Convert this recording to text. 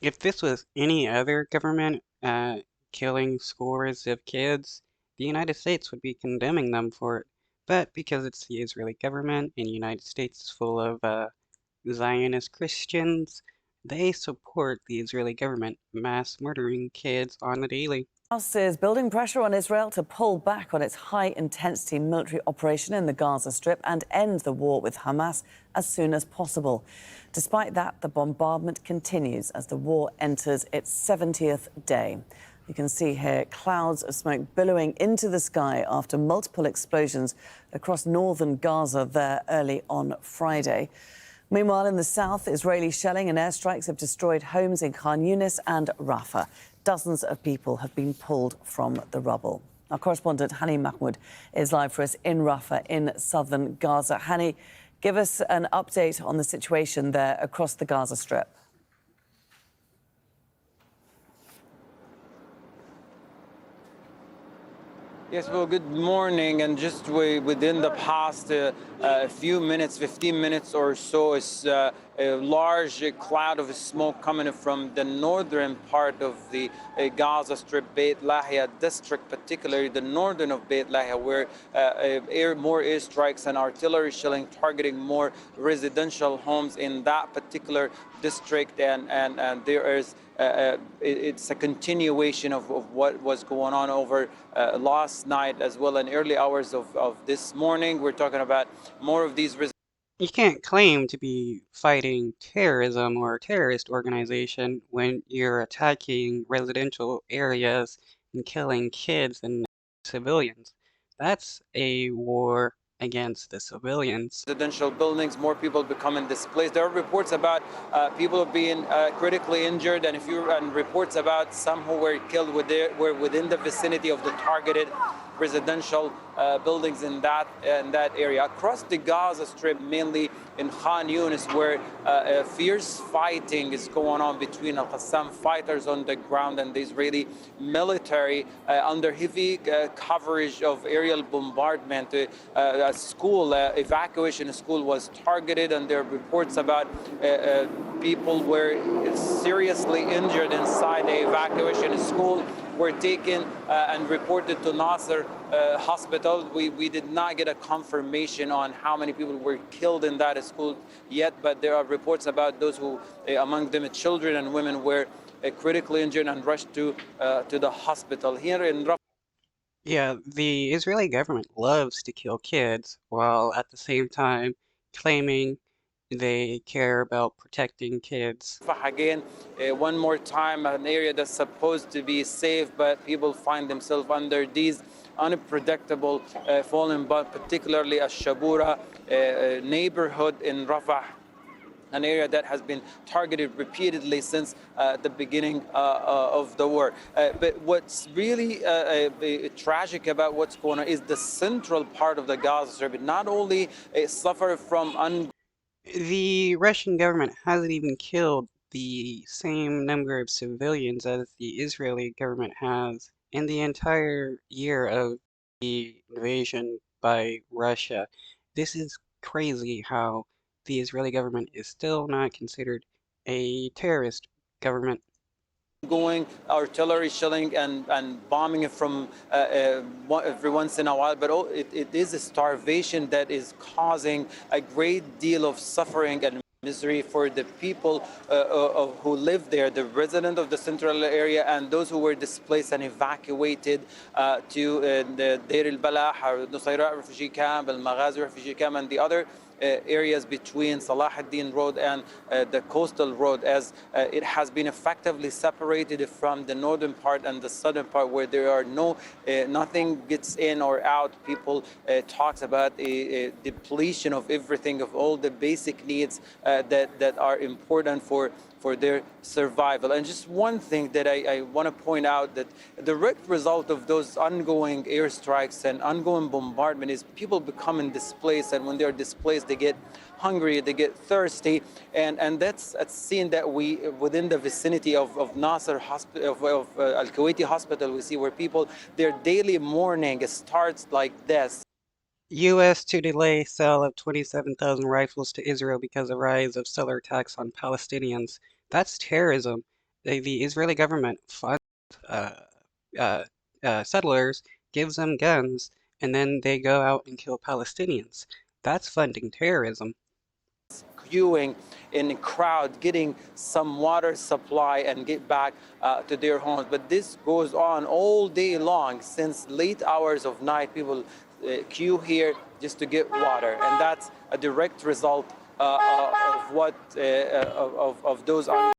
If this was any other government killing scores of kids, the United States would be condemning them for it. But because it's the Israeli government and the United States is full of Zionist Christians, they support the Israeli government mass murdering kids on the daily. Hamas is building pressure on Israel to pull back on its high-intensity military operation in the Gaza Strip and end the war with Hamas as soon as possible. Despite that, the bombardment continues as the war enters its 70th day. You can see here clouds of smoke billowing into the sky after multiple explosions across northern Gaza there early on Friday. Meanwhile, in the south, Israeli shelling and airstrikes have destroyed homes in Khan Yunis and Rafah. Dozens of people have been pulled from the rubble. Our correspondent Hani Mahmoud is live for us in Rafah in southern Gaza. Hani, give us an update on the situation there across the Gaza Strip. Yes, well, good morning. And just within the past few minutes, 15 minutes or so, is a large cloud of smoke coming from the northern part of the Gaza Strip, Beit Lahia district, particularly the northern of Beit Lahia, where more airstrikes and artillery shelling targeting more residential homes in that particular district. And there is it's a continuation of what was going on over last night as well in early hours of this morning. We're talking about more of these. You can't claim to be fighting terrorism or a terrorist organization when you're attacking residential areas and killing kids and civilians. That's a war against the civilians. Residential buildings, more people becoming displaced. There are reports about people being critically injured, and reports about some who were killed were within the vicinity of the targeted residential buildings in that area. Across the Gaza Strip, mainly in Khan Yunis, where fierce fighting is going on between Al-Qassam fighters on the ground and the Israeli military under heavy coverage of aerial bombardment. A school, evacuation school was targeted, and there are reports about people were seriously injured inside the evacuation school, were taken and reported to Nasser hospital. We did not get a confirmation on how many people were killed in that school yet, but there are reports about those who, among them children and women, were critically injured and rushed to the hospital. Here in Rafah. Yeah, the Israeli government loves to kill kids while at the same time claiming they care about protecting kids. Again, one more time, an area that's supposed to be safe, but people find themselves under these unpredictable falling, but particularly a Shabura neighborhood in Rafah, an area that has been targeted repeatedly since the beginning of the war. But what's really tragic about what's going on is the central part of the Gaza Strip. It not only suffered from The Russian government hasn't even killed the same number of civilians as the Israeli government has in the entire year of the invasion by Russia. This is crazy how the Israeli government is still not considered a terrorist government. going artillery shelling and bombing from every once in a while, but it is a starvation that is causing a great deal of suffering and misery for the people who live there, the resident of the central area, and those who were displaced and evacuated to the Deir al-Balah, Nusayrat refugee camp, Al-Maghazi refugee camp, and the other areas between Salah ad-Din Road and the coastal road, as it has been effectively separated from the northern part and the southern part, where there are nothing gets in or out. People talks about a depletion of everything, of all the basic needs that are important for their survival. And just one thing that I want to point out, that the direct result of those ongoing airstrikes and ongoing bombardment is people becoming displaced, and when they're displaced, they get hungry, they get thirsty, and that's a scene that we, within the vicinity of Nasser Hospital, of Al-Kuwaiti Hospital, we see where people, their daily mourning starts like this. U.S. to delay sale of 27,000 rifles to Israel because of rise of seller attacks on Palestinians. That's terrorism. The Israeli government funds uh, uh, settlers, gives them guns, and then they go out and kill Palestinians. That's funding terrorism. Queuing in a crowd, getting some water supply and get back to their homes. But this goes on all day long. Since late hours of night, people queue here just to get water, and that's a direct result of what of those.